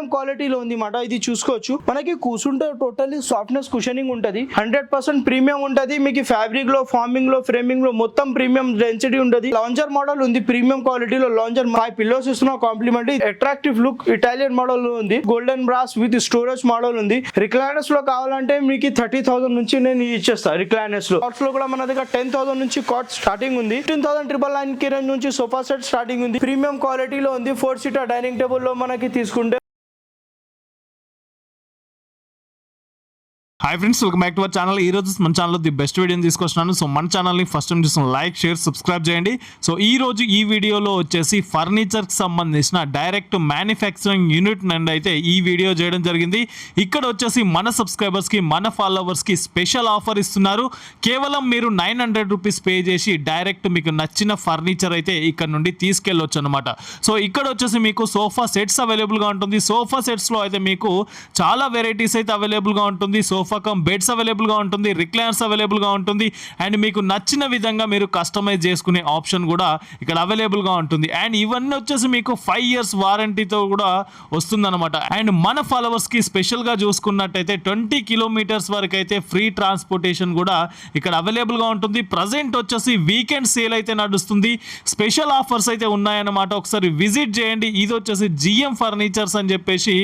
Premium క్వాలిటీలో ఉంది మాట. ఇది చూసుకోవచ్చు. మనకి కూర్చుంటే టోటల్లీ సాఫ్ట్నెస్ కుషనింగ్ ఉంటది. 100% ప్రీమియం ఉంటది. మీకు ఫ్యాబ్రిక్ లో, ఫార్మింగ్ లో, ఫ్రేమింగ్ లో మొత్తం ప్రీమియం డెన్సిటీ ఉంటది. లాంజర్ మోడల్ ఉంది ప్రీమియం క్వాలిటీలో. లాంజర్ 5 పిల్లోస్ ఇస్తున్నా complimentary. Attractive look Italian model ఉంది. Golden brass with storage model ఉంది. రిక్లైనర్స్ లో కావాలంటే మీకు 30,000 నుంచి నేను ఇచ్చేస్తా. రిక్లైనర్స్ లో కార్డ్స్ లో కూడా మన దగ్గర 10,000 నుంచి కార్డ్ స్టార్టింగ్ ఉంది. 15,999 కి రేంజ్ నుంచి సోఫా సెట్ స్టార్టింగ్ ఉంది. ప్రీమియం క్వాలిటీలో ఉంది. 4 సీటర్ డైనింగ్ టేబుల్ లో మనకి తీసుకుంటే. Hi friends, welcome back to our channel. ఈ రోజు మన ఛానల్లో ది బెస్ట్ వీడియోని తీసుకొస్తున్నాను. సో మన ఛానల్ని ఫస్ట్ టైం చూసిన లైక్, షేర్, సబ్స్క్రైబ్ చేయండి. సో ఈ రోజు ఈ వీడియోలో వచ్చేసి ఫర్నిచర్కి సంబంధించిన డైరెక్ట్ మ్యానుఫ్యాక్చరింగ్ యూనిట్ నుండి అయితే ఈ వీడియో చేయడం జరిగింది. ఇక్కడ వచ్చేసి మన సబ్స్క్రైబర్స్కి, మన ఫాలోవర్స్కి స్పెషల్ ఆఫర్ ఇస్తున్నారు. కేవలం మీరు 900 రూపీస్ పే చేసి డైరెక్ట్ మీకు నచ్చిన ఫర్నిచర్ అయితే ఇక్కడ నుండి తీసుకెళ్ళొచ్చు అనమాట. సో ఇక్కడ వచ్చేసి మీకు సోఫా సెట్స్ అవైలబుల్గా ఉంటుంది. సోఫా సెట్స్లో అయితే మీకు చాలా వెరైటీస్ అయితే అవైలబుల్గా ఉంటుంది. సోఫా బెడ్స్ అవైలబుల్గా ఉంటుంది, రిక్లైనర్స్ అవైలబుల్గా ఉంటుంది. అండ్ మీకు నచ్చిన విధంగా మీరు కస్టమైజ్ చేసుకునే ఆప్షన్ కూడా ఇక్కడ అవైలబుల్గా ఉంటుంది. అండ్ ఇవన్నీ వచ్చేసి మీకు 5 years వారంటీతో కూడా వస్తుందన్నమాట. అండ్ మన ఫాలోవర్స్కి స్పెషల్గా చూసుకున్నట్టయితే 20 kilometers వరకు అయితే ఫ్రీ ట్రాన్స్పోర్టేషన్ కూడా ఇక్కడ అవైలబుల్గా ఉంటుంది. ప్రజెంట్ వచ్చేసి వీకెండ్ సేల్ అయితే నడుస్తుంది. స్పెషల్ ఆఫర్స్ అయితే ఉన్నాయన్నమాట. ఒకసారి విజిట్ చేయండి. ఇది వచ్చేసి జిఎం ఫర్నిచర్స్ అని చెప్పేసి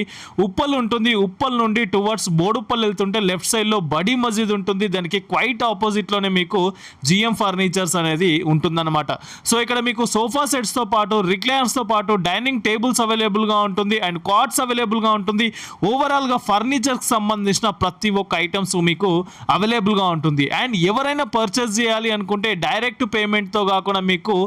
ఉప్పల్ ఉంటుంది. ఉప్పల్ నుండి టువర్డ్స్ బోడుప్పల్ వెళ్తుంటే లెఫ్ట్ సైడ్లో బడీ మస్జిద్ ఉంటుంది. దానికి క్వైట్ ఆపోజిట్లోనే మీకు జిఎం ఫర్నిచర్స్ అనేది ఉంటుందన్నమాట. సో ఇక్కడ మీకు సోఫా సెట్స్తో పాటు, రిక్లైనర్స్తో పాటు డైనింగ్ టేబుల్స్ అవైలబుల్గా ఉంటుంది. అండ్ కార్డ్స్ అవైలబుల్గా ఉంటుంది. ఓవరాల్గా ఫర్నిచర్కి సంబంధించిన ప్రతి ఒక్క ఐటమ్స్ మీకు అవైలబుల్గా ఉంటుంది. అండ్ ఎవరైనా పర్చేస్ చేయాలి అనుకుంటే డైరెక్ట్ పేమెంట్తో కాకుండా మీకు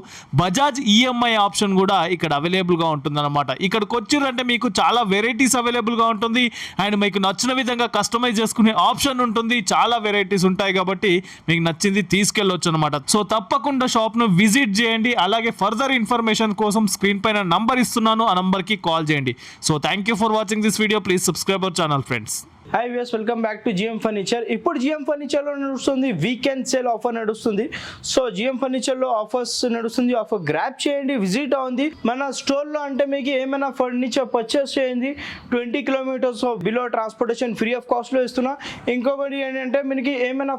బజాజ్ ఈఎంఐ ఆప్షన్ కూడా ఇక్కడ అవైలబుల్గా ఉంటుందన్నమాట. ఇక్కడికి వచ్చిరంటే మీకు చాలా వెరైటీస్ అవైలబుల్గా ఉంటుంది. అండ్ మీకు నచ్చిన విధంగా కస్టమైజ్ చేసుకునే ఆప్షన్ ఉంటుంది. చాలా వెరైటీస్ ఉంటాయి కాబట్టి మీకు నచ్చింది తీసుకెళ్ళొచ్చు అనమాట. సో తప్పకుండా షాప్ను విజిట్ చేయండి. అలాగే ఫర్దర్ ఇన్ఫర్మేషన్ కోసం స్క్రీన్ పైన నంబర్ ఇస్తున్నాను, ఆ నంబర్కి కాల్ చేయండి. So thank you for watching this video. Please subscribe our channel friends. Hi viewers, welcome back to GM furniture. ఇప్పుడు జిఎం ఫర్నిచర్లో నడుస్తుంది వీకెండ్ సేల్ ఆఫర్ నడుస్తుంది. సో జిఎం ఫర్నిచర్లో ఆఫర్స్ నడుస్తుంది. ఆఫర్ గ్రాప్ చేయండి, విజిట్ అవుంది మన స్టోర్లో. అంటే మీకు ఏమైనా ఫర్నిచర్ పర్చేస్ చేయండి 20 kilometers below transportation free of కాస్ట్లో ఇస్తున్నా. ఇంకొకటి ఏంటంటే మీకు ఏమైనా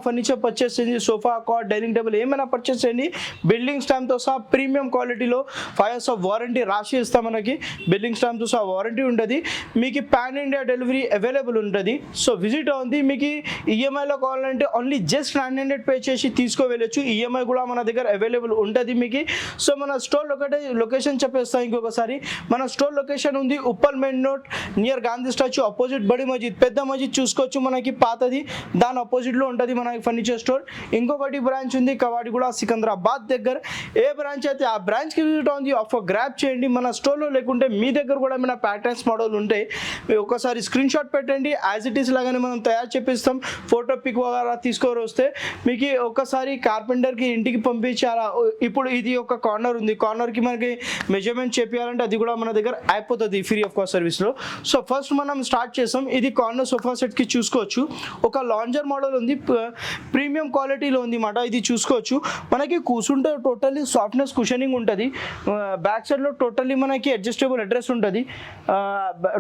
ఫర్నిచర్ పర్చేస్ చేయండి, సోఫా, కార్డ్, డైనింగ్ టేబుల్ ఏమైనా పర్చేస్ చేయండి, బిల్డింగ్ స్టాంప్తో సహా ప్రీమియం క్వాలిటీలో 5 years వారంటీ రాసి ఇస్తాం. మనకి బిల్డింగ్ స్టాంప్తో సహా వారంటీ ఉంటుంది. మీకు పాన్ ఇండియా డెలివరీ అవైలబుల్ ఉంటుంది. సో విజిట్ అవుంది. మీకు ఈఎంఐలో కావాలంటే ఓన్లీ జస్ట్ 900 పే చేసి తీసుకోవెళ్ళచ్చు. ఈఎంఐ కూడా మన దగ్గర అవైలబుల్ ఉంటుంది మీకు. సో మన స్టోర్ లొకేషన్ చెప్పేస్తాం ఇంకొకసారి. మన స్టోర్ లొకేషన్ ఉంది Uppal main road near Gandhi statue opposite బడి మస్జిద్. పెద్ద మస్జిద్ చూసుకోవచ్చు మనకి పాతది, దాని ఆపోజిట్లో ఉంటుంది మన ఫర్నిచర్ స్టోర్. ఇంకొకటి బ్రాంచ్ ఉంది కవాడిగూడ సికింద్రాబాద్ దగ్గర. ఏ బ్రాంచ్ అయితే ఆ బ్రాంచ్కి విజిట్ అవుంది. ఆఫర్ గ్రాప్ చేయండి మన స్టోర్లో. లేకుంటే మీ దగ్గర కూడా ఏమైనా ప్యాటర్న్స్ మోడల్ ఉంటే ఒకసారి స్క్రీన్ షాట్ పెట్టండి. యాజ్ ఇట్ ఈస్ లాగానే మనం తయారు చేపిస్తాం. ఫోటో పిక్ వగేరా తీసుకొని వస్తే మీకు ఒకసారి కార్పెంటర్కి ఇంటికి పంపించారా. ఇప్పుడు ఇది ఒక కార్నర్ ఉంది, కార్నర్కి మనకి మెజర్మెంట్ చేయాలంటే అది కూడా మన దగ్గర అయిపోతుంది ఫ్రీ ఆఫ్ కాస్ట్ సర్వీస్లో. సో ఫస్ట్ మనం స్టార్ట్ చేసాం. ఇది కార్నర్ సోఫా సెట్కి చూసుకోవచ్చు. ఒక లాంజర్ మోడల్ ఉంది, ప్రీమియం క్వాలిటీలో ఉంది మాట. ఇది చూసుకోవచ్చు. మనకి కూర్చుంటే టోటల్లీ సాఫ్ట్నెస్ కుషనింగ్ ఉంటుంది. బ్యాక్ సైడ్లో టోటల్లీ మనకి అడ్జస్టబుల్ అడ్రస్ ఉంటుంది.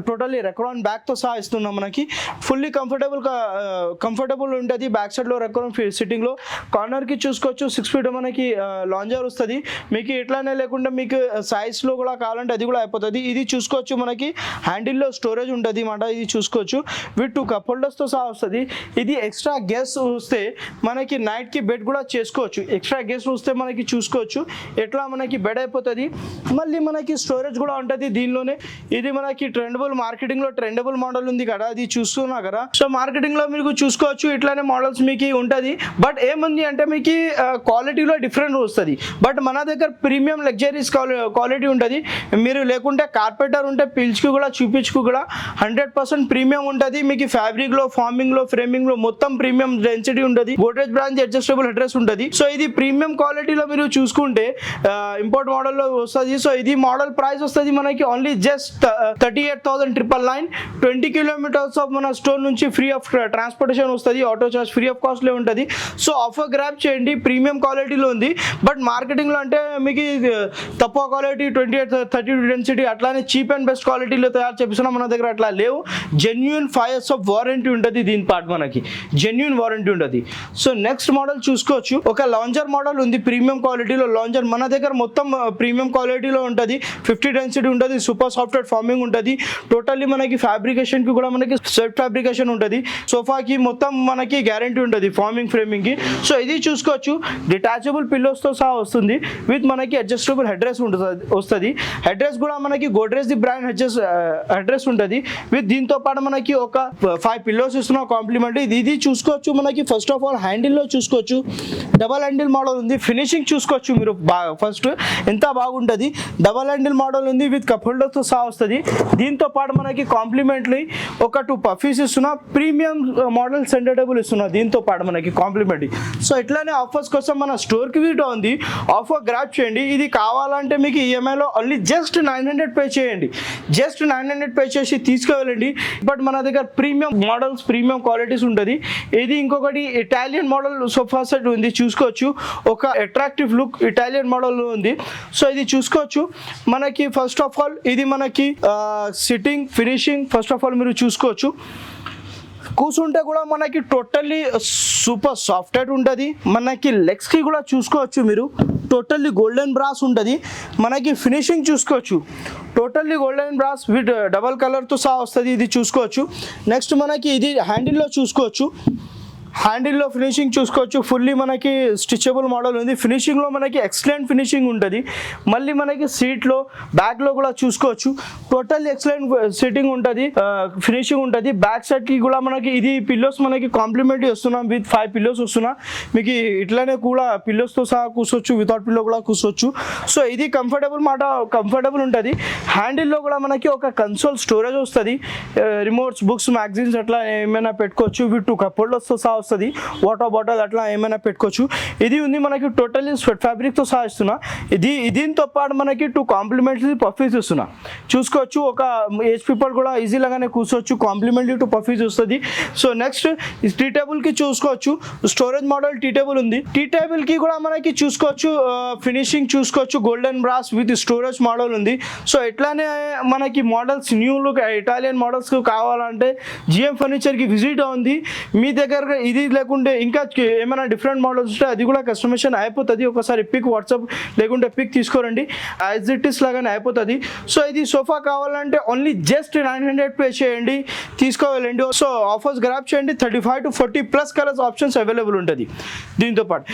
టోటల్లీ రెక్రాన్ బ్యాక్తో సహా ఇస్తున్నాం. మనకి ఫుల్లీ కంఫర్టబుల్ ఉంటుంది. బ్యాక్ సైడ్లో రెక్రాన్ సిట్టింగ్లో. కార్నర్కి చూసుకోవచ్చు 6 feet మనకి లాంజర్ వస్తుంది. మీకు ఇట్లానే లేకుండా మీకు సైజ్లో కూడా కావాలంటే అది కూడా అయిపోతుంది. ఇది చూసుకోవచ్చు. మనకి హ్యాండిల్లో స్టోరేజ్ ఉంటుంది మాట. ఇది చూసుకోవచ్చు. విత్ 2 cup holders సహా వస్తుంది. ఇది ఎక్స్ట్రా గెస్ట్ వస్తే మనకి నైట్కి బెడ్ కూడా చేసుకోవచ్చు. ఎక్స్ట్రా గెస్ట్ వస్తే మనకి చూసుకోవచ్చు ఎట్లా మనకి బెడ్ అయిపోతుంది. మళ్ళీ మనకి స్టోరేజ్ కూడా ఉంటుంది దీనిలోనే. ఇది మనకి మార్కెటింగ్లో ట్రెండబుల్ మోడల్ ఉంది కదా, అది చూస్తున్నా కదా. సో మార్కెటింగ్లో మీకు చూసుకోవచ్చు ఇట్లానే మోడల్స్ మీకు ఉంటుంది. బట్ ఏముంది అంటే మీకు క్వాలిటీలో డిఫరెంట్ వస్తుంది. బట్ మన దగ్గర ప్రీమియం లగ్జరీస్ క్వాలిటీ ఉంటుంది. మీరు లేకుంటే కార్పెంటర్ ఉంటే పిలుచుకు కూడా చూపించుకు కూడా 100% ప్రీమియం ఉంటుంది. మీకు ఫ్యాబ్రిక్లో, ఫార్మింగ్లో, ఫ్రేమింగ్లో మొత్తం ప్రీమియం డెన్సిటీ ఉంటుంది. గోడ్రేజ్ బ్రాంచ్ అడ్జస్టబుల్ అడ్రస్ ఉంటుంది. సో ఇది ప్రీమియం క్వాలిటీలో మీరు చూసుకుంటే ఇంపోర్ట్ మోడల్లో వస్తుంది. సో ఇది మోడల్ ప్రైస్ వస్తుంది మనకి ఓన్లీ జస్ట్ 38,999. 20 20 కిలోమీటర్స్ ఆఫ్ మన స్టోర్ నుంచి ఫ్రీ ఆఫ్ ట్రాన్స్పోర్టేషన్ వస్తుంది, ఆటో చార్జ్ ఫ్రీ ఆఫ్ కాస్ట్లో ఉంటుంది. సో ఆఫర్ గ్రాప్ చేయండి, ప్రీమియం క్వాలిటీలో ఉంది. బట్ మార్కెటింగ్లో అంటే మీకు తక్కువ క్వాలిటీ 28-32 డెన్సిటీ అట్లానే చీప్ అండ్ బెస్ట్ క్వాలిటీలో తయారు చేపిస్తున్నాం. మన దగ్గర అట్లా లేవు. జెన్యూన్ 5 years ఆఫ్ వారంటీ ఉంటుంది దీని పార్ట్, మనకి జెన్యూన్ వారంటీ ఉంటుంది. సో నెక్స్ట్ మోడల్ చూసుకోవచ్చు, ఒక లాంజర్ మోడల్ ఉంది ప్రీమియం క్వాలిటీలో. లాంజర్ మన దగ్గర మొత్తం ప్రీమియం క్వాలిటీలో ఉంటుంది, 50 డెన్సిటీ ఉంటుంది, సూపర్ సాఫ్ట్వేర్ ఫార్మింగ్ ఉంటుంది. టోటల్లీ మనకి ఫ్యాబ్రికేషన్కి కూడా మనకి స్వెట్ ఫ్యాబ్రికేషన్ ఉంటుంది. సోఫాకి మొత్తం మనకి గ్యారంటీ ఉంటుంది ఫార్మింగ్ ఫ్రేమింగ్కి. సో ఇది చూసుకోవచ్చు, డిటాచబుల్ పిల్లోస్తో సహా వస్తుంది విత్ మనకి అడ్జస్టబుల్ హెడ్ రెస్ట్ వస్తుంది. హెడ్ రెస్ట్ కూడా మనకి Godrej the brand head rest ఉంటుంది. విత్ దీంతో పాటు మనకి ఒక 5 పిల్లోస్ ఇస్తున్నాం కాంప్లిమెంట్. ఇది చూసుకోవచ్చు, మనకి ఫస్ట్ ఆఫ్ ఆల్ హ్యాండిల్లో చూసుకోవచ్చు, డబల్ హ్యాండిల్ మోడల్ ఉంది. ఫినిషింగ్ చూసుకోవచ్చు మీరు ఫస్ట్ ఎంత బాగుంటుంది. డబల్ హ్యాండిల్ మోడల్ ఉంది విత్ కప్ హోల్డర్తో సహా వస్తుంది. దీంతో పాటు మనకి కాంప్లిమెంటరీ ఒక 2 పఫీస్ ఇస్తున్నా, ప్రీమియం మోడల్ సెంటర్ టేబుల్ ఇస్తున్నా దీంతో పాటు మనకి కాంప్లిమెంటరీ. సో ఇట్లానే ఆఫర్స్ కోసం మన స్టోర్కి విజిట్ ఉంది, ఆఫర్ గ్రాప్ చేయండి. ఇది కావాలంటే మీకు ఈఎంఐలో ఓన్లీ జస్ట్ 900 పే చేయండి, జస్ట్ 900 పే చేసి తీసుకువెళ్ళండి. బట్ మన దగ్గర ప్రీమియం మోడల్స్, ప్రీమియం క్వాలిటీస్ ఉంటుంది. ఇది ఇంకొకటి ఇటాలియన్ మోడల్ సోఫా సెట్ ఉంది చూసుకోవచ్చు, ఒక అట్రాక్టివ్ లుక్ ఇటాలియన్ మోడల్ ఉంది. సో ఇది చూసుకోవచ్చు, మనకి ఫస్ట్ ఆఫ్ ఆల్ ఇది మనకి sitting finishing first of all మీరు చూసుకోవచ్చు. కూర్చుంటే కూడా మనకి టోటల్లీ సూపర్ సాఫ్ట్వేర్ ఉంటుంది. మనకి లెగ్స్కి కూడా చూసుకోవచ్చు మీరు, టోటల్లీ గోల్డెన్ బ్రాస్ ఉంటుంది. మనకి ఫినిషింగ్ చూసుకోవచ్చు, totally golden brass with double కలర్తో సహా వస్తుంది. ఇది చూసుకోవచ్చు. నెక్స్ట్ మనకి ఇది హ్యాండిల్లో చూసుకోవచ్చు, హ్యాండిల్లో ఫినిషింగ్ చూసుకోవచ్చు, ఫుల్లీ మనకి స్టిచబుల్ మోడల్ ఉంది. ఫినిషింగ్లో మనకి ఎక్సలెంట్ ఫినిషింగ్ ఉంటుంది. మళ్ళీ మనకి సీట్లో బ్యాక్లో కూడా చూసుకోవచ్చు, టోటల్లీ ఎక్సలెంట్ సిట్టింగ్ ఉంటుంది, ఫినిషింగ్ ఉంటుంది. బ్యాక్ సైడ్కి కూడా మనకి ఇది పిల్లోస్ మనకి కాంప్లిమెంటరీ వస్తున్నాం విత్ 5 పిల్లోస్ వస్తున్నా. మీకు ఇట్లానే కూడా పిల్లోస్తో సహా కూర్చోవచ్చు, వితౌట్ పిల్లో కూడా కూర్చోవచ్చు. సో ఇది కంఫర్టబుల్ ఉంటుంది. హ్యాండిల్లో కూడా మనకి ఒక కన్సోల్ స్టోరేజ్ వస్తుంది, రిమోట్స్, బుక్స్, మ్యాగజైన్స్ అట్లా ఏమైనా పెట్టుకోవచ్చు. విత్ 2 కప్ హోల్డర్స్తో సహా వస్తుంది, వాటర్ బాటిల్ అట్లా ఏమైనా పెట్టుకోవచ్చు. ఇది ఉంది మనకి టోటల్లీ స్వెట్ ఫ్యాబ్రిక్తో సహా ఇస్తున్నా. దీంతో పాటు మనకి 2 కాంప్లిమెంటరీ పఫీస్ ఇస్తున్నా చూసుకోవచ్చు. ఒక ఏజ్ పీపుల్ కూడా ఈజీలాగానే కూర్చోవచ్చు, కాంప్లిమెంటరీ 2 పఫీస్ వస్తుంది. సో నెక్స్ట్ టీ టేబుల్కి చూసుకోవచ్చు, స్టోరేజ్ మోడల్ టీ టేబుల్ ఉంది. టీ టేబుల్కి కూడా మనకి చూసుకోవచ్చు, ఫినిషింగ్ చూసుకోవచ్చు, golden brass with storage model ఉంది. సో ఇట్లానే మనకి models new look Italian models కావాలంటే జిఎం ఫర్నిచర్కి విజిట్ ఉంది. మీ దగ్గర ఇది లేకుంటే ఇంకా ఏమైనా డిఫరెంట్ మోడల్స్ ఉంటే అది కూడా కస్టమైజేషన్ అయిపోతుంది. ఒకసారి పిక్ వాట్సాప్ లేకుంటే పిక్ తీసుకోరండి, యాజ్ ఇట్ ఈస్ లాగానే అయిపోతుంది. సో ఇది సోఫా కావాలంటే ఓన్లీ జస్ట్ 900 పే చేయండి, తీసుకోవాలండి. సో ఆఫర్స్ గ్రాప్ చేయండి, 35 to 40+ కలర్స్ ఆప్షన్స్ అవైలబుల్ ఉంటుంది. దీంతో పాటు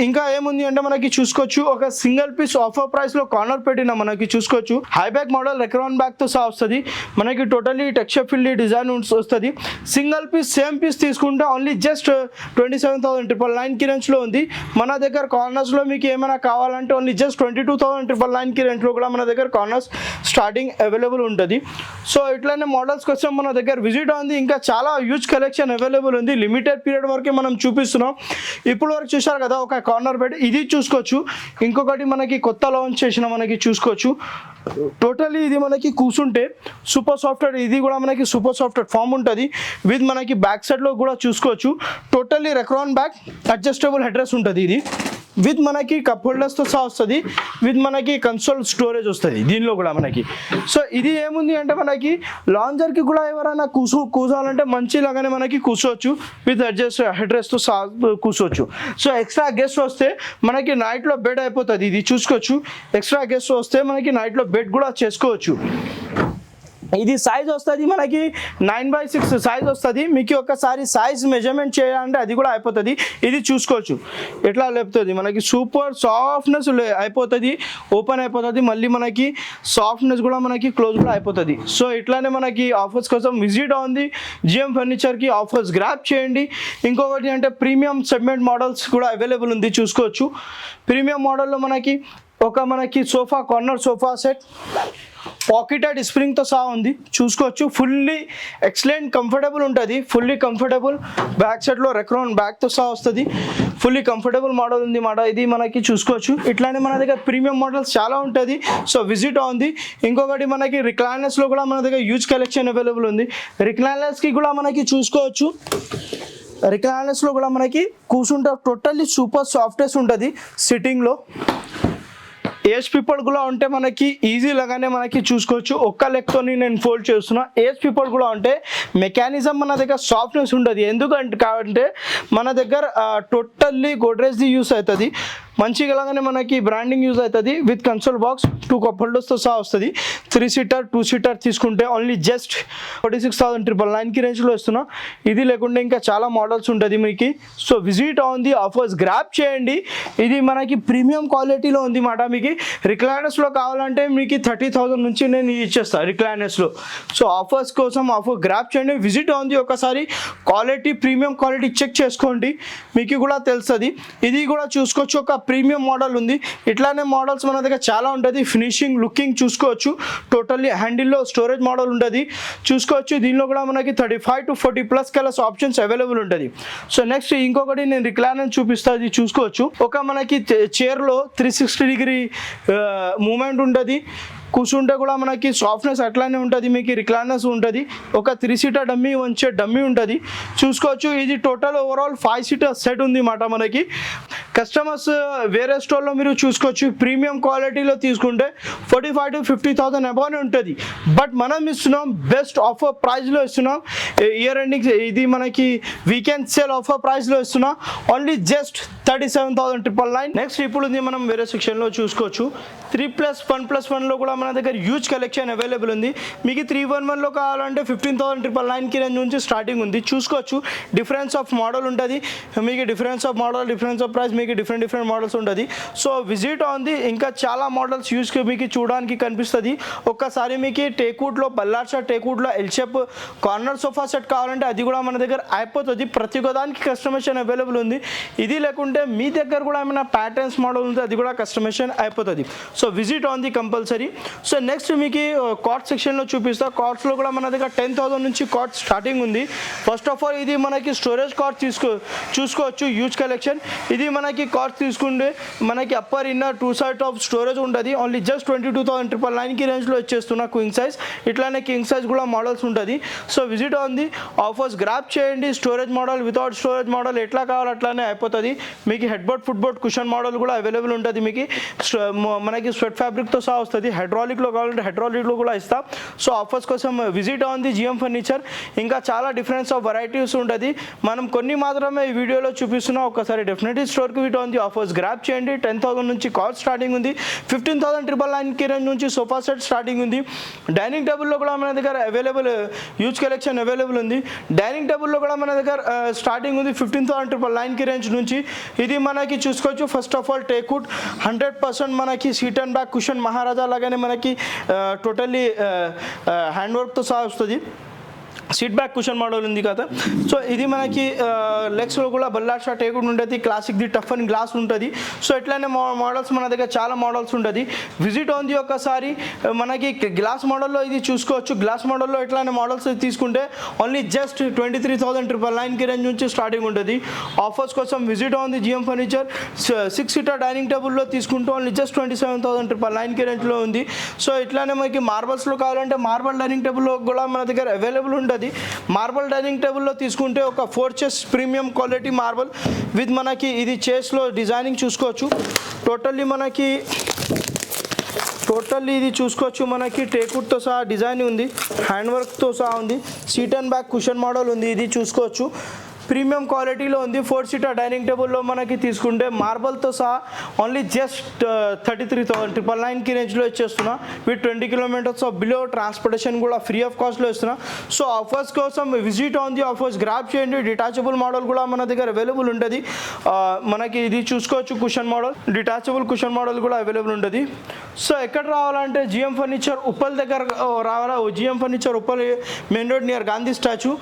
ఇంకా ఏముంది అంటే మనకి చూసుకోవచ్చు, ఒక సింగిల్ పీస్ ఆఫర్ ప్రైస్లో కార్నర్ పెట్టిన మనకి చూసుకోవచ్చు. హై బ్యాక్ మోడల్ రెక్రాన్ బ్యాక్తో సహా వస్తుంది. మనకి టోటలీ టెక్స్చర్ ఫిల్ డిజైన్ వస్తుంది. సింగిల్ పీస్ సేమ్ పీస్ తీసుకుంటే ఓన్లీ జస్ట్ 27,999 రేంజ్లో ఉంది. మన దగ్గర కార్నర్స్లో మీకు ఏమైనా కావాలంటే ఓన్లీ జస్ట్ 22,999 రేంజ్లో కూడా మన దగ్గర కార్నర్స్ స్టార్టింగ్ అవైలబుల్ ఉంటుంది. సో ఇట్లానే మోడల్స్ కోసం మన దగ్గర విజిట్ ఉంది. ఇంకా చాలా హ్యూజ్ కలెక్షన్ అవైలబుల్ ఉంది. లిమిటెడ్ పీరియడ్ వరకే మనం చూపిస్తున్నాం. ఇప్పుడు వరకు చూసారు కదా ఒక కార్నర్ బెడ్, ఇది చూసుకోవచ్చు. ఇంకొకటి మనకి కొత్త లాంచ్ చేసిన మనకి చూసుకోవచ్చు, టోటలీ ఇది మనకి కూర్చుంటే సూపర్ సాఫ్ట్వేర్, ఇది కూడా మనకి సూపర్ సాఫ్ట్వేర్ ఫామ్ ఉంటుంది. విత్ మనకి బ్యాక్ సైడ్లో కూడా చూసుకోవచ్చు, totally Recron back adjustable head rest ఉంటుంది. ఇది విత్ మనకి కప్ హోల్డర్స్తో సహా వస్తుంది, విత్ మనకి కన్సోల్ స్టోరేజ్ వస్తుంది దీనిలో కూడా మనకి. సో ఇది ఏముంది అంటే మనకి లాంజర్కి కూడా ఎవరైనా కూర్చోవాలంటే మంచిలాగానే మనకి కూర్చోవచ్చు, విత్ అడ్జస్ట్ హెడ్ రెస్ట్తో సహా కూర్చోవచ్చు. సో ఎక్స్ట్రా గెస్ట్ వస్తే మనకి నైట్లో బెడ్ అయిపోతుంది. ఇది చూసుకోవచ్చు, ఎక్స్ట్రా గెస్ట్ వస్తే మనకి నైట్లో బెడ్ కూడా చేసుకోవచ్చు. ఇది సైజ్ వస్తుంది మనకి 9x6 సైజ్ వస్తుంది. మీకు ఒకసారి సైజ్ మెజర్మెంట్ చేయాలంటే అది కూడా అయిపోతుంది. ఇది చూసుకోవచ్చు ఎట్లా లేపుతుంది, మనకి సూపర్ సాఫ్ట్నెస్ అయిపోతుంది, ఓపెన్ అయిపోతుంది. మళ్ళీ మనకి సాఫ్ట్నెస్ కూడా మనకి క్లోజ్ కూడా అయిపోతుంది. సో ఇట్లానే మనకి ఆఫర్స్ కోసం విజిట్ ఉంది జిఎం ఫర్నిచర్కి, ఆఫర్స్ గ్రాప్ చేయండి. ఇంకొకటి అంటే ప్రీమియం సెగ్మెంట్ మోడల్స్ కూడా అవైలబుల్ ఉంది చూసుకోవచ్చు. ప్రీమియం మోడల్లో మనకి sofa corner sofa set pocketed స్ప్రింగ్తో సహా ఉంది చూసుకోవచ్చు. ఫుల్లీ ఎక్సలెంట్ కంఫర్టబుల్ ఉంటుంది, ఫుల్లీ కంఫర్టబుల్. బ్యాక్ సైడ్లో రెక్రాన్ బ్యాగ్తో సహా వస్తుంది. ఫుల్లీ కంఫర్టబుల్ మోడల్ ఉంది మాట ఇది మనకి చూసుకోవచ్చు. ఇట్లానే మన దగ్గర ప్రీమియం మోడల్స్ చాలా ఉంటుంది. సో విజిట్ ఉంది. ఇంకొకటి మనకి రిక్లైనర్స్లో కూడా మన దగ్గర హ్యూజ్ కలెక్షన్ అవైలబుల్ ఉంది. రిక్లైనర్స్కి కూడా మనకి చూసుకోవచ్చు. రిక్లైనర్స్లో కూడా మనకి కూర్చుంటే టోటల్లీ సూపర్ సాఫ్ట్నెస్ ఉంటుంది సిట్టింగ్లో. ఏజ్ పీపుల్ కూడా ఉంటే మనకి ఈజీ లాగానే మనకి చూసుకోవచ్చు. ఒక్క లెగ్తో నేను ఫోల్డ్ చేస్తున్నా. ఏజ్ పీపుల్ కూడా ఉంటే మెకానిజం మన దగ్గర సాఫ్ట్నెస్ ఉంటుంది. ఎందుకంటే కాబట్టి మన దగ్గర టోటల్లీ గోడ్రేజ్ది యూస్ అవుతుంది. మంచిగా లాగానే మనకి బ్రాండింగ్ యూజ్ అవుతుంది. విత్ కన్సోల్ బాక్స్ 2 కప్ హోల్డర్స్తో సహా వస్తుంది. 3 సీటర్ 2 సీటర్ తీసుకుంటే ఓన్లీ జస్ట్ 46,999కి రేంజ్లో ఇస్తున్నా. ఇది లేకుండా ఇంకా చాలా మోడల్స్ ఉంటుంది మీకు. సో విజిట్ ఉంది, ఆఫర్స్ గ్రాప్ చేయండి. ఇది మనకి ప్రీమియం క్వాలిటీలో ఉంది మాట. మీకు రిక్లైనర్స్లో కావాలంటే మీకు 30,000 నుంచి నేను ఇచ్చేస్తాను రిక్లైనర్స్లో. సో ఆఫర్స్ కోసం ఆఫర్ గ్రాప్ చేయండి. విజిట్ ఉంది, ఒకసారి క్వాలిటీ ప్రీమియం క్వాలిటీ చెక్ చేసుకోండి, మీకు కూడా తెలుస్తుంది. ఇది కూడా చూసుకోవచ్చు, ఒక ప్రీమియం మోడల్ ఉంది. ఇట్లానే మోడల్స్ మన దగ్గర చాలా ఉంటుంది. ఫినిషింగ్ లుకింగ్ చూసుకోవచ్చు. టోటల్లీ హ్యాండిల్లో స్టోరేజ్ మోడల్ ఉంటుంది చూసుకోవచ్చు. దీనిలో కూడా మనకి 35 to 40+ కలర్స్ ఆప్షన్స్ అవైలబుల్ ఉంటుంది. సో నెక్స్ట్ ఇంకొకటి నేను రిక్లైనర్ చూపిస్తాను, ఇది చూసుకోవచ్చు. ఒక మనకి చైర్లో 360 డిగ్రీ మూమెంట్ ఉంటుంది. కూర్చుంటే కూడా మనకి సాఫ్ట్నెస్ అట్లానే ఉంటుంది. మీకు రిక్లైనర్స్ ఉంటుంది. ఒక 3 సీటర్ డమ్మీ వంచే డమ్మీ ఉంటుంది చూసుకోవచ్చు. ఇది టోటల్ ఓవరాల్ 5 సీటర్ సెట్ ఉంది మాట మనకి. కస్టమర్స్ వేరే స్టోర్లో మీరు చూసుకోవచ్చు. ప్రీమియం క్వాలిటీలో తీసుకుంటే 45 to 50,000 అబౌవ్ ఉంటుంది. బట్ మనం ఇస్తున్నాం బెస్ట్ ఆఫర్ ప్రైస్లో ఇస్తున్నాం. ఇయర్ ఎండింగ్ ఇది మనకి వీకెండ్ సేల్ ఆఫర్ ప్రైస్లో ఇస్తున్నాం. Only just 37,999. నెక్స్ట్ ఇప్పుడు ఉంది మనం వేరే సెక్షన్లో చూసుకోవచ్చు. 3+1+1లో కూడా మన దగ్గర హ్యూజ్ కలెక్షన్ అవైలబుల్ ఉంది. మీకు 311లో కావాలంటే 15,999కి రేంజ్ నుంచి స్టార్టింగ్ ఉంది చూసుకోవచ్చు. డిఫరెన్స్ ఆఫ్ మోడల్ ఉంటుంది మీకు. Difference of model, difference of price మీకు డిఫరెంట్ మోడల్స్ ఉంటుంది. సో విజిట్ ఉంది. ఇంకా చాలా మోడల్స్ యూజ్కి మీకు చూడడానికి కనిపిస్తుంది. ఒక్కసారి మీకు టేక్వుడ్లో బల్లార్షా టేక్వుడ్లో L shape corner sofa set కావాలంటే అది కూడా మన దగ్గర అయిపోతుంది. ప్రతి ఒక్కదానికి కస్టమైజేషన్ అవైలబుల్ ఉంది. ఇది లేకుంటే మీ దగ్గర కూడా ఏమైనా ప్యాటర్న్స్ మోడల్ ఉంది, అది కూడా కస్టమైజేషన్ అయిపోతుంది. So visit on the compulsory. So next మీకు కార్ట్ సెక్షన్లో చూపిస్తా. కార్ట్స్లో కూడా మన దగ్గర 10,000 నుంచి కార్ట్ స్టార్టింగ్ ఉంది. ఫస్ట్ ఆఫ్ ఆల్ ఇది మనకి స్టోరేజ్ కార్ట్ చూసుకోవచ్చు. Huge collection. ఇది మనకి కార్ట్ తీసుకుంటే మనకి upper inner 2 side of storage ఉంటుంది. ఓన్లీ జస్ట్ 22,999కి రేంజ్లో వచ్చేస్తున్నా క్వీన్ సైజ్. ఇట్లానే కింగ్ సైజ్ కూడా మోడల్స్ ఉంటుంది. So visit on the offers grab చేయండి. Storage model, without storage model ఎట్లా కావాలి అట్లానే అయిపోతుంది. మీకు head board, foot board, cushion model కూడా అవైలబుల్ ఉంటుంది. మీకు మనకి స్వెట్ ఫ్యాబ్రిక్తో సహా వస్తుంది. హైడ్రాలిక్లో కావాలంటే హైడ్రాలిక్లో కూడా ఇస్తాం. సో ఆఫర్స్ కోసం visit on the GM furniture. ఇంకా చాలా డిఫరెన్స్ ఆఫ్ వెరైటీస్ ఉంటుంది. మనం కొన్ని మాత్రమే ఈ వీడియోలో చూపిస్తున్నాం. ఒకసారి డెఫినెట్లీ స్టోర్కి visit on the offers grab చేయండి. 10,000 నుంచి కార్ట్ స్టార్టింగ్ ఉంది. 15,999కి రేంజ్ నుంచి సోఫా సెట్ స్టార్టింగ్ ఉంది. డైనింగ్ టేబుల్లో కూడా మన దగ్గర అవైలబుల్ హ్యూజ్ కలెక్షన్ అవైలబుల్ ఉంది. డైనింగ్ టేబుల్లో కూడా మన దగ్గర స్టార్టింగ్ ఉంది 15,999కి రేంజ్ నుంచి. ఇది మనకి చూసుకోవచ్చు. ఫస్ట్ ఆఫ్ ఆల్ టేక్వుడ్ 100% మనకి సీట్ అండ్ బ్యాక్ కుషన్ మహారాజా లాగానే మనకి టోటల్లీ హ్యాండ్ వర్క్తో సహా వస్తుంది. సీట్ బ్యాక్ కుషన్ మోడల్ ఉంది కదా. సో ఇది మనకి లెగ్స్లో కూడా బల్లార్షా టేక్వుడ్ ఉంటుంది. క్లాసిక్ది టఫ్ అండ్ గ్లాస్ ఉంటుంది. సో ఇట్లానే మోడల్స్ మన దగ్గర చాలా మోడల్స్ ఉంటుంది. విజిట్ ఉంది. ఒకసారి మనకి గ్లాస్ మోడల్లో ఇది చూసుకోవచ్చు. గ్లాస్ మోడల్లో ఇట్లానే మోడల్స్ తీసుకుంటే ఓన్లీ జస్ట్ 23,999కి రేంజ్ నుంచి స్టార్టింగ్ ఉంటుంది. ఆఫర్స్ కోసం విజిట్ ఉంది జిఎం ఫర్నిచర్. 6 సీటర్ డైనింగ్ టేబుల్లో తీసుకుంటే ఓన్లీ జస్ట్ 27,999కి రేంజ్లో ఉంది. సో ఇట్లానే మనకి మార్బల్స్లో కావాలంటే మార్బల్ డైనింగ్ టేబుల్లో కూడా మన దగ్గర అవైలబుల్ ఉంటుంది. మార్బల్ డైనింగ్ టేబుల్లో తీసుకుంటే ఒక 4 chess premium quality marble with మనకి ఇది చేస్లో డిజైనింగ్ చూసుకోవచ్చు. టోటల్లీ ఇది చూసుకోవచ్చు. మనకి టేక్వుడ్తో సహా డిజైన్ ఉంది. హ్యాండ్ వర్క్తో సహా ఉంది. Seat and back cushion model ఉంది. ఇది చూసుకోవచ్చు. ప్రీమియం క్వాలిటీలో ఉంది. 4 సీటర్ డైనింగ్ టేబుల్లో మనకి తీసుకుంటే మార్బల్తో సహా ఓన్లీ జస్ట్ 33,999కి రేంజ్లో ఇచ్చేస్తున్నా. With 20 kilometres of below transportation కూడా ఫ్రీ ఆఫ్ కాస్ట్లో ఇస్తున్నా. సో ఆఫర్స్ కోసం visit on the offers grab చేయండి. డిటాచబుల్ మోడల్ కూడా మన దగ్గర అవైలబుల్ ఉంటుంది. మనకి ఇది చూసుకోవచ్చు cushion model. Detachable cushion model కూడా అవైలబుల్ ఉంటుంది. సో ఎక్కడ రావాలంటే జిఎం ఫర్నిచర్ ఉప్పల్ దగ్గర రావాలా. GM furniture Uppal main road near Gandhi statue.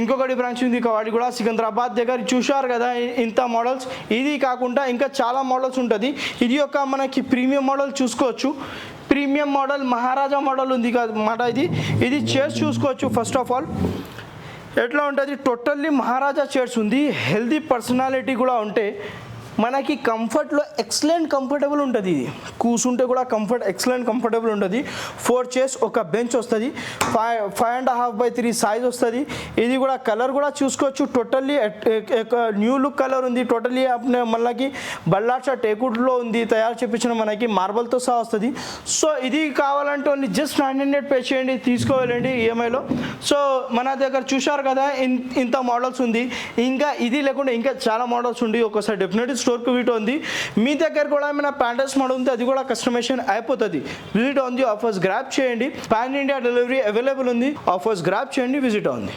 ఇంకొకటి బ్రాంచ్ ఉంది వాటి కూడా సికింద్రాబాద్ దగ్గర. చూశారు కదా ఇంత మోడల్స్. ఇది కాకుండా ఇంకా చాలా మోడల్స్ ఉంటుంది. ఇది ఒక మనకి ప్రీమియం మోడల్ చూసుకోవచ్చు. ప్రీమియం మోడల్ మహారాజా మోడల్ ఉంది అన్నమాట. ఇది చైర్స్ చూసుకోవచ్చు. ఫస్ట్ ఆఫ్ ఆల్ ఎట్లా ఉంటుంది, టోటల్లీ మహారాజా చైర్స్ ఉంది. హెల్దీ పర్సనాలిటీ కూడా ఉంటే మనకి కంఫర్ట్లో ఎక్సలెంట్ కంఫర్టబుల్ ఉంటుంది. ఇది కూర్చుంటే కూడా ఎక్సలెంట్ కంఫర్టబుల్ ఉంటుంది. 4 చైర్స్, ఒక బెంచ్ వస్తుంది. 5.5x3 సైజ్ వస్తుంది. ఇది కూడా కలర్ కూడా చూసుకోవచ్చు. టోటల్లీ న్యూ లుక్ కలర్ ఉంది. టోటల్లీ మనకి బల్లార్షా టేకుడ్లో ఉంది తయారు చేపించిన, మనకి మార్బల్తో సహా వస్తుంది. సో ఇది కావాలంటే ఓన్లీ జస్ట్ 900 పే చేయండి, తీసుకోవాలండి ఈఎంఐలో. సో మన దగ్గర చూశారు కదా ఇంత మోడల్స్ ఉంది. ఇంకా ఇది లేకుండా ఇంకా చాలా మోడల్స్ ఉంది. ఒకసారి డెఫినెట్లీ స్టోర్కి విజిట్ ఉంది. మీ దగ్గర కూడా ఏమైనా ప్యాంటర్స్ మోడల్ ఉంది, అది కూడా కస్టమైజేషన్ అయిపోతుంది. విజిట్ ఉంది, ఆఫర్స్ గ్రాప్ చేయండి. పాన్ ఇండియా డెలివరీ అవైలబుల్ ఉంది. ఆఫర్స్ గ్రాప్ చేయండి, విజిట్ ఉంది.